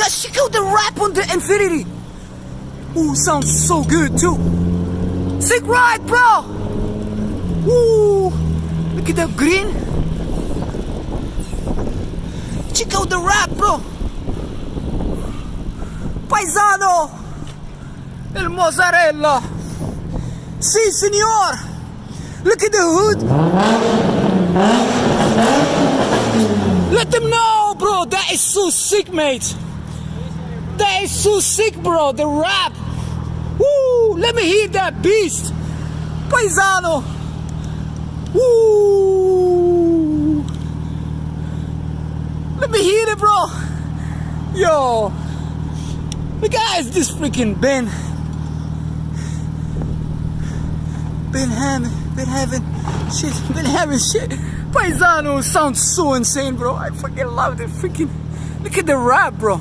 Guys, check out the rap on the Infinity. Ooh, sounds so good too. Sick ride, bro. Ooh, look at that green. Check out the rap, bro. Paisano, el mozzarella. Si, senor. Look at the hood. Let them know, bro. That is so sick, mate. That is so sick, bro. The rap. Woo! Let me hear that beast. Paisano. Woo! Let me hear it, bro. Yo. The guy is this freaking Ben having shit. Paisano sounds so insane, bro. I fucking love the freaking. Look at the rap, bro.